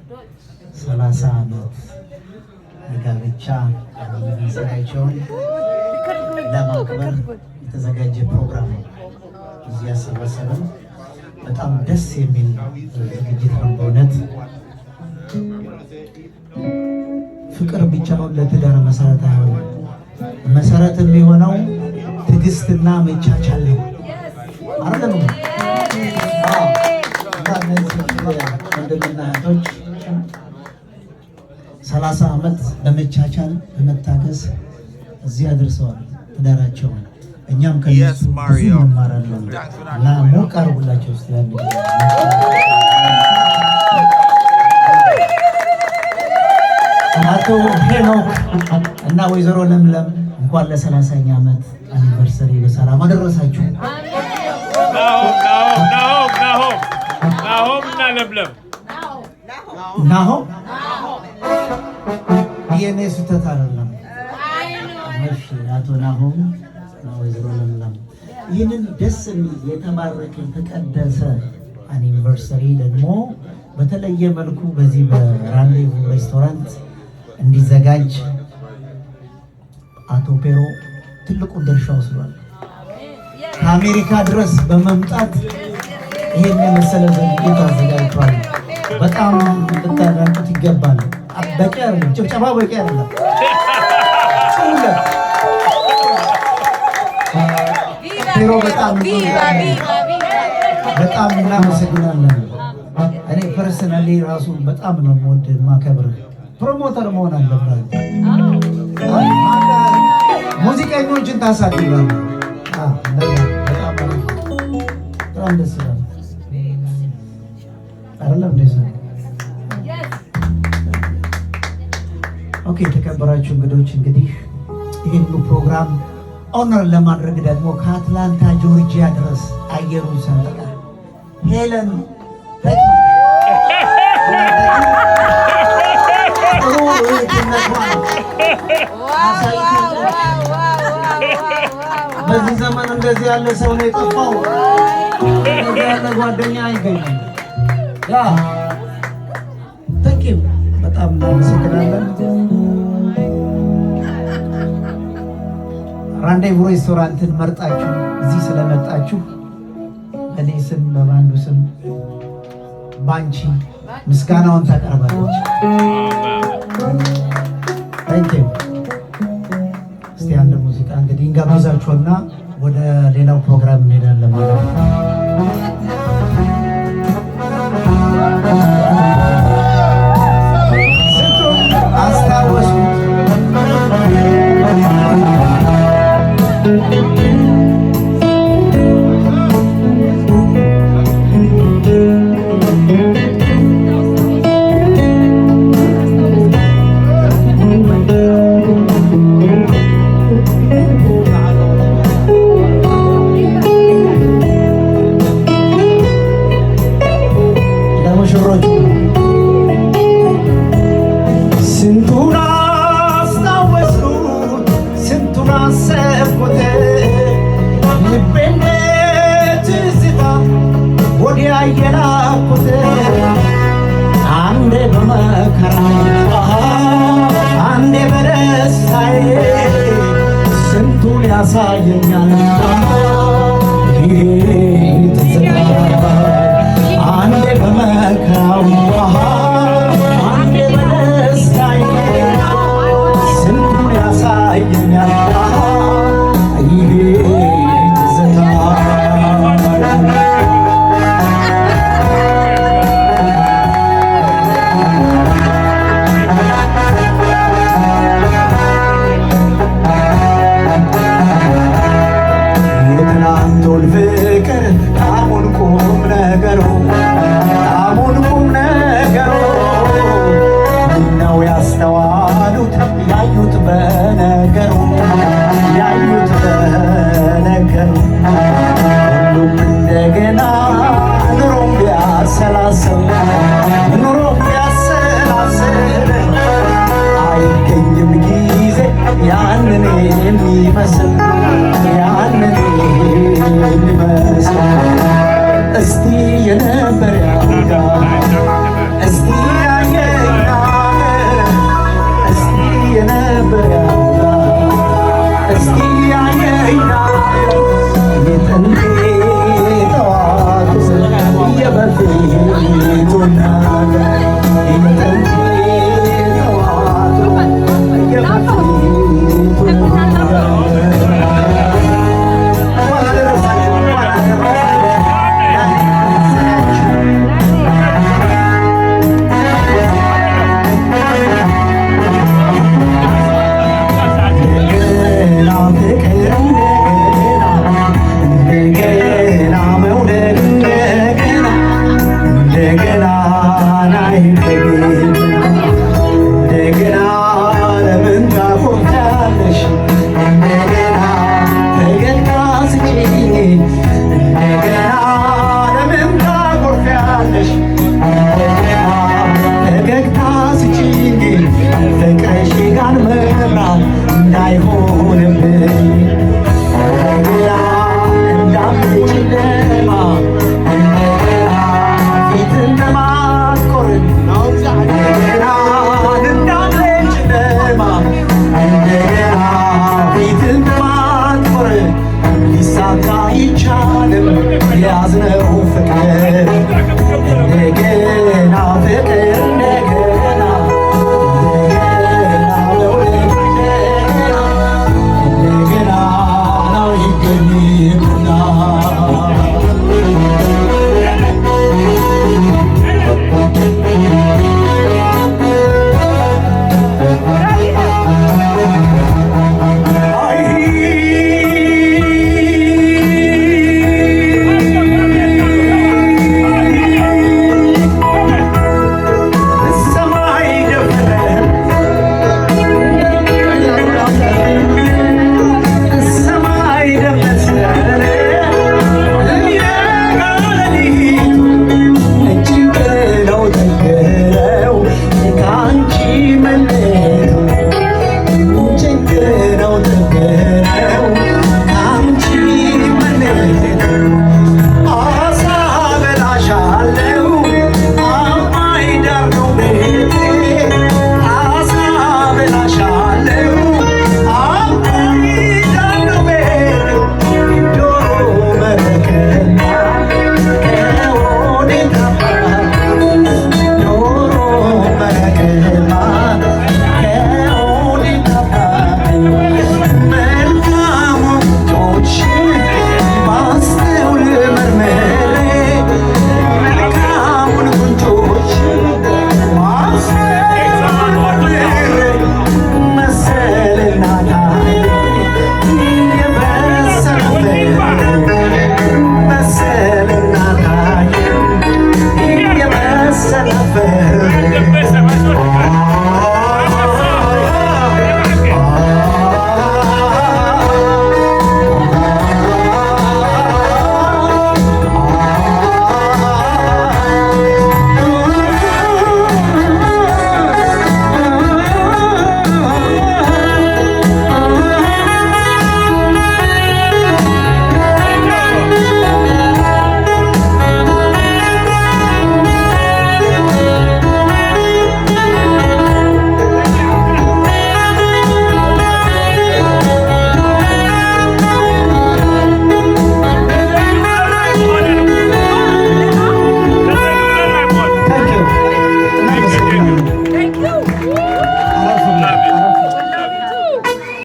30 ዓመት ጋብቻ አንቨርሰሪያቸውን ለማክበር የተዘጋጀ ፕሮግራም ነው። እዚህ ያሰባሰበን በጣም ደስ የሚል ዝግጅት ነው። በእውነት ፍቅር ብቻውን ለትዳር መሰረት አይሆንም። መሰረት የሚሆነው ትዕግስትና መቻቻል ነው አይደለም? ወንድምና እህቶች 30 ዓመት በመቻቻል በመታገስ እዚህ አድርሰዋል ትዳራቸውን። እኛም ከነሱ ብዙ እንማራለን እና ሞቅ አድርጉላቸው እስቲ አንድ አቶ ሄኖክ እና ወይዘሮ ለምለም እንኳን ለ30ኛ ዓመት አኒቨርሰሪ በሰላም አደረሳችሁ። ናሆም እና ለምለም ናሆም የኔ ስህተት አይደለም። እሺ አቶ ናሆም እና ወይዘሮ ለምለም ይህንን ደስ የሚል የተባረከ የተቀደሰ አኒቨርሰሪ ደግሞ በተለየ መልኩ በዚህ በራንዴቭ ሬስቶራንት እንዲዘጋጅ አቶ ፔሮ ትልቁን ድርሻ ወስዷል። ከአሜሪካ ድረስ በመምጣት ይሄን የመሰለ ዝግጅት አዘጋጅቷል። በጣም ልታደንቁት ይገባል። በቂ አይደለም፣ ጭብጨባ በቂ አይደለም። ፔሮ በጣም እናመሰግናለን። እኔ ፐርሰናሊ ራሱ በጣም ነው የምወድ የማከብር። ፕሮሞተር መሆን አለበት። ሙዚቀኞችን ታሳድጋለህ። በጣም ደስ ይላል አይደለም? ኦኬ፣ የተከበራችሁ እንግዶች እንግዲህ ይህን ፕሮግራም ኦነር ለማድረግ ደግሞ ከአትላንታ ጆርጂያ ድረስ አየሩን ሰንጥቃ ሄለን በዚህ ዘመን እንደዚህ ያለ ሰው ነው የጠፋው። እንደዚህ ያለ ጓደኛ አይገኝም። ያ ተንኪው በጣም እናመሰግናለን። ራንዴቭ ሬስቶራንትን መርጣችሁ እዚህ ስለመጣችሁ በእኔ ስም በባንዱ ስም ባንቺ ምስጋናውን ታቀርባለች። ታንኪው። እስቲ አንድ ሙዚቃ እንግዲህ እንጋብዛችሁና ወደ ሌላው ፕሮግራም እንሄዳለን ማለት ነው። አስታወሱት ያሳየኛል አንዴ በመከራው አንዴ በደስታዬ ስንቱን ያሳየኛል ይሄ ትዝታ ፍቅር አሁን ቁም ነገሩ ይሁን።